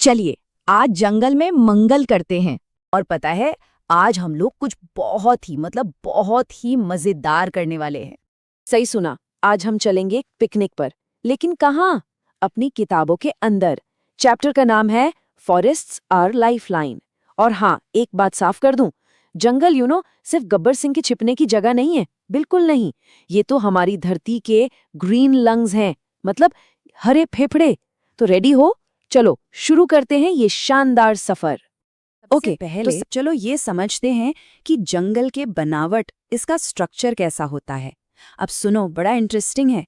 चलिए आज जंगल में मंगल करते हैं। और पता है, आज हम लोग कुछ बहुत ही मजेदार करने वाले हैं। सही सुना। आज हम चलेंगे एक पिकनिक पर। लेकिन कहाँ? अपनी किताबों के अंदर। चैप्टर का नाम है फॉरेस्ट्स आर लाइफलाइन। और हाँ, एक बात साफ कर दूं, जंगल सिर्फ गब्बर सिंह के छिपने की जगह नहीं है। बिल्कुल नहीं। ये तो हमारी धरती के ग्रीन लंग्स हैं, मतलब हरे फेफड़े। तो रेडी हो? चलो शुरू करते हैं ये शानदार सफर। ओके, पहले चलो ये समझते हैं कि जंगल के बनावट, इसका स्ट्रक्चर कैसा होता है। अब सुनो, बड़ा इंटरेस्टिंग है।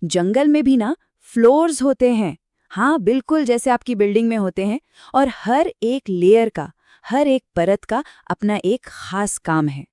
जंगल में भी ना फ्लोर्स होते हैं। हाँ, बिल्कुल जैसे आपकी बिल्डिंग में होते हैं। और हर एक लेयर का, हर एक परत का अपना एक खास काम है।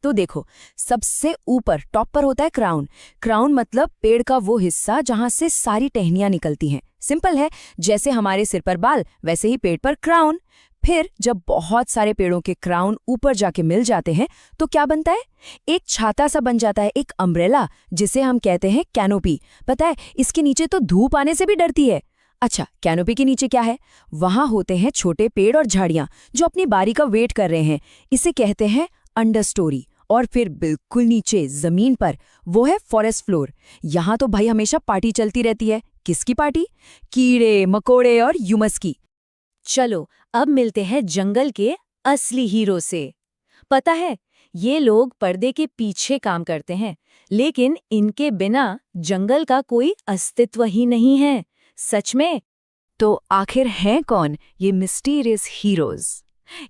तो देखो, सबसे ऊपर टॉप पर होता है क्राउन। क्राउन मतलब पेड़ का वो हिस्सा जहां से सारी टहनियां निकलती हैं। सिंपल है, जैसे हमारे सिर पर बाल, वैसे ही पेड़ पर क्राउन। फिर जब बहुत सारे पेड़ों के क्राउन ऊपर जाके मिल जाते हैं तो क्या बनता है? एक छाता सा बन जाता है, एक अम्ब्रेला, जिसे हम कहते हैं कैनोपी। पता है, इसके नीचे तो धूप आने से भी डरती है। अच्छा, कैनोपी के नीचे क्या है? वहां होते हैं छोटे पेड़ और झाड़ियां जो अपनी बारी का वेट कर रहे हैं। इसे कहते हैं अंडरस्टोरी। और फिर बिल्कुल नीचे जमीन पर वो है फॉरेस्ट फ्लोर। यहाँ तो भाई हमेशा पार्टी चलती रहती है। किसकी पार्टी? कीड़े मकोड़े और ह्यूमस की। चलो अब मिलते हैं जंगल के असली हीरो से। पता है, ये लोग पर्दे के पीछे काम करते हैं, लेकिन इनके बिना जंगल का कोई अस्तित्व ही नहीं है। सच में। तो आखिर हैं कौन ये मिस्टीरियस हीरोज?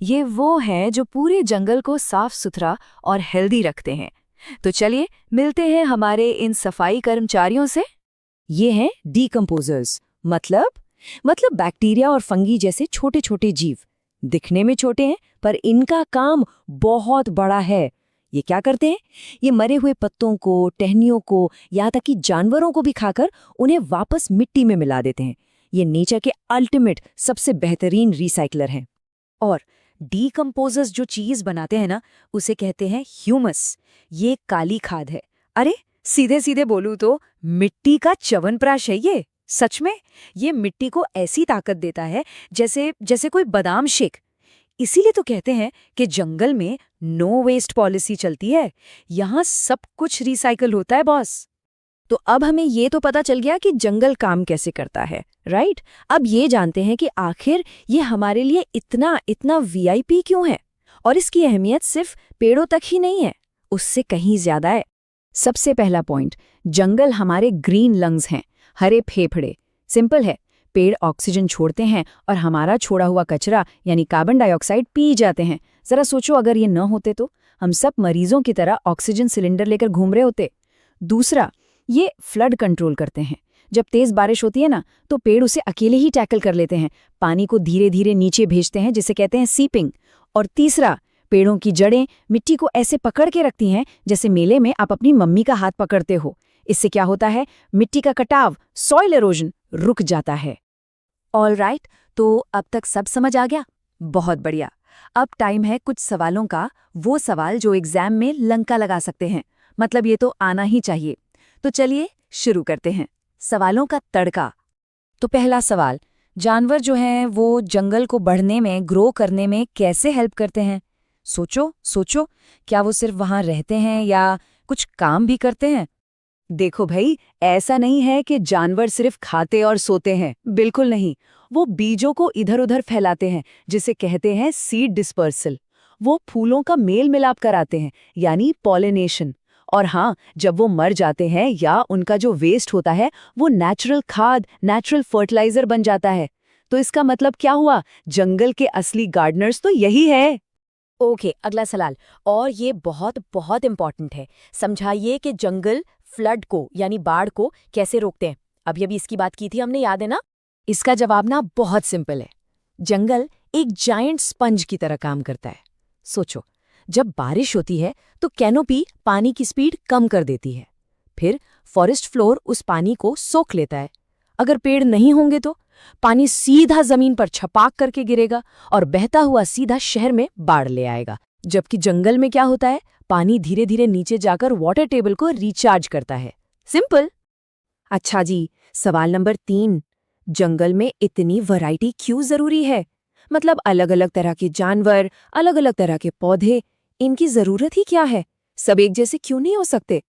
ये वो हैं जो पूरे जंगल को साफ सुथरा और हेल्दी रखते हैं। तो चलिए मिलते हैं हमारे इन सफाई कर्मचारियों से। ये हैं डीकंपोजर्स, मतलब बैक्टीरिया और फंगी जैसे छोटे छोटे जीव। दिखने में छोटे हैं, पर इनका काम बहुत बड़ा है। ये क्या करते हैं? ये मरे हुए पत्तों को, टहनियों को, यहाँ तक कि जानवरों को भी खाकर उन्हें वापस मिट्टी में मिला देते हैं। ये नेचर के अल्टीमेट, सबसे बेहतरीन रिसाइकलर हैं। और डीकंपोजर्स जो चीज बनाते हैं ना, उसे कहते हैं ह्यूमस। ये काली खाद है। अरे सीधे सीधे बोलूं तो मिट्टी का च्यवनप्राश है ये। सच में, ये मिट्टी को ऐसी ताकत देता है जैसे जैसे कोई बादाम शेक। इसीलिए तो कहते हैं कि जंगल में नो वेस्ट पॉलिसी चलती है। यहाँ सब कुछ रिसाइकल होता है बॉस। तो अब हमें ये तो पता चल गया कि जंगल काम कैसे करता है, राइट? अब ये जानते हैं कि आखिर ये हमारे लिए इतना इतना वीआईपी क्यों है। और इसकी अहमियत सिर्फ पेड़ों तक ही नहीं है, उससे कहीं ज्यादा है। सबसे पहला पॉइंट, जंगल हमारे ग्रीन लंग्स हैं, हरे फेफड़े। सिंपल है, पेड़ ऑक्सीजन छोड़ते हैं और हमारा छोड़ा हुआ कचरा यानी कार्बन डाइऑक्साइड पी जाते हैं। जरा सोचो, अगर ये न होते तो हम सब मरीजों की तरह ऑक्सीजन सिलेंडर लेकर घूम रहे होते। दूसरा, ये फ्लड कंट्रोल करते हैं। जब तेज बारिश होती है ना, तो पेड़ उसे अकेले ही टैकल कर लेते हैं, पानी को धीरे धीरे नीचे भेजते हैं, जिसे कहते हैं सीपिंग। और तीसरा, पेड़ों की जड़ें मिट्टी को ऐसे पकड़ के रखती हैं जैसे मेले में आप अपनी मम्मी का हाथ पकड़ते हो। इससे क्या होता है? मिट्टी का कटाव, सॉइल एरोजन रुक जाता है। ऑल राइट, तो अब तक सब समझ आ गया? बहुत बढ़िया। अब टाइम है कुछ सवालों का, वो सवाल जो एग्जाम में लंका लगा सकते हैं। मतलब ये तो आना ही चाहिए। तो चलिए शुरू करते हैं। सवालों का तड़का। तो पहला सवाल, जानवर जो हैं वो जंगल को बढ़ने में, ग्रो करने में कैसे हेल्प करते हैं? सोचो सोचो, क्या वो सिर्फ वहां रहते हैं या कुछ काम भी करते हैं? देखो भाई, ऐसा नहीं है कि जानवर सिर्फ खाते और सोते हैं। बिल्कुल नहीं। वो बीजों को इधर उधर फैलाते हैं, जिसे कहते हैं सीड डिस्पर्सल। वो फूलों का मेल मिलाप कराते हैं, यानी पॉलिनेशन। और हाँ, जब वो मर जाते हैं या उनका जो वेस्ट होता है, वो नेचुरल खाद, नेचुरल फर्टिलाइजर बन जाता है। तो इसका मतलब क्या हुआ? जंगल के असली गार्डनर्स तो यही है। ओके, अगला सवाल, और ये बहुत बहुत इंपॉर्टेंट है। समझाइए कि जंगल फ्लड को यानी बाढ़ को कैसे रोकते हैं। अभी इसकी बात की थी हमने, याद है ना? इसका जवाब ना बहुत सिंपल है। जंगल एक जायंट स्पंज की तरह काम करता है। सोचो, जब बारिश होती है तो कैनोपी पानी की स्पीड कम कर देती है। फिर फॉरेस्ट फ्लोर उस पानी को सोख लेता है। अगर पेड़ नहीं होंगे तो पानी सीधा जमीन पर छपाक करके गिरेगा और बहता हुआ सीधा शहर में बाढ़ ले आएगा। जबकि जंगल में क्या होता है? पानी धीरे धीरे नीचे जाकर वाटर टेबल को रिचार्ज करता है। सिंपल। अच्छा जी, सवाल नंबर 3, जंगल में इतनी वैरायटी क्यों जरूरी है? मतलब अलग अलग तरह के जानवर, अलग अलग तरह के पौधे, इनकी जरूरत ही क्या है? सब एक जैसे क्यों नहीं हो सकते?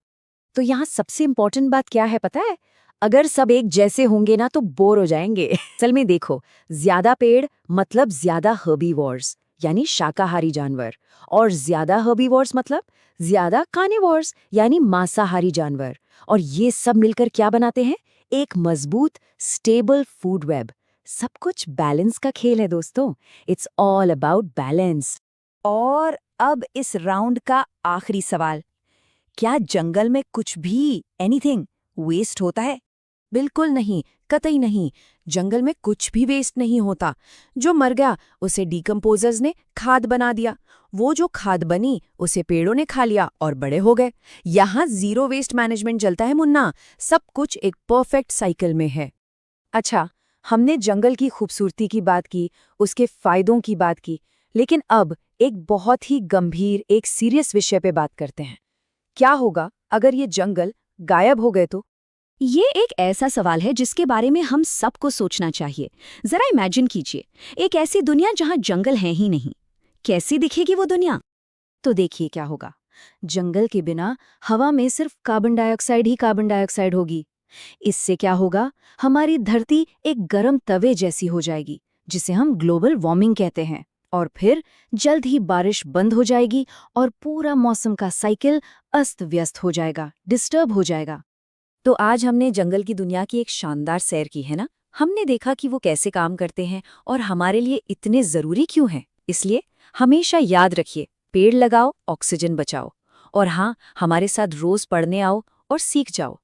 तो यहाँ सबसे इम्पोर्टेंट बात क्या है पता है? अगर सब एक जैसे होंगे ना तो बोर हो जाएंगे। असल में देखो, ज्यादा पेड़ मतलब ज्यादा हर्बीवोर्स यानी शाकाहारी जानवर, और ज्यादा हर्बीवोर्स मतलब ज्यादा कार्निवोर्स यानी मांसाहारी जानवर। और ये सब मिलकर क्या बनाते हैं? एक मजबूत स्टेबल फूड वेब। सब कुछ बैलेंस का खेल है दोस्तों। It's all about balance. और अब इस राउंड का आखिरी सवाल, क्या जंगल में कुछ भी एनीथिंग वेस्ट होता है? बिल्कुल नहीं, कतई नहीं। जंगल में कुछ भी वेस्ट नहीं होता। जो मर गया उसे डिकम्पोजर्स ने खाद बना दिया। वो जो खाद बनी उसे पेड़ों ने खा लिया और बड़े हो गए। यहाँ जीरो वेस्ट मैनेजमेंट चलता है मुन्ना। सब कुछ एक परफेक्ट साइकिल में है। अच्छा, हमने जंगल की खूबसूरती की बात की, उसके फायदों की बात की, लेकिन अब एक बहुत ही गंभीर, एक सीरियस विषय पे बात करते हैं। क्या होगा अगर ये जंगल गायब हो गए तो? ये एक ऐसा सवाल है जिसके बारे में हम सबको सोचना चाहिए। जरा इमेजिन कीजिए, एक ऐसी दुनिया जहां जंगल है ही नहीं। कैसी दिखेगी वो दुनिया? तो देखिए क्या होगा। जंगल के बिना हवा में सिर्फ कार्बन डाइऑक्साइड ही कार्बन डाइऑक्साइड होगी। इससे क्या होगा? हमारी धरती एक गर्म तवे जैसी हो जाएगी, जिसे हम ग्लोबल वार्मिंग कहते हैं। और फिर जल्द ही बारिश बंद हो जाएगी और पूरा मौसम का साइकिल अस्त व्यस्त हो जाएगा, डिस्टर्ब हो जाएगा। तो आज हमने जंगल की दुनिया की एक शानदार सैर की है ना। हमने देखा कि वो कैसे काम करते हैं और हमारे लिए इतने जरूरी क्यों हैं। इसलिए हमेशा याद रखिए, पेड़ लगाओ, ऑक्सीजन बचाओ। और हाँ, हमारे साथ रोज पढ़ने आओ और सीख जाओ।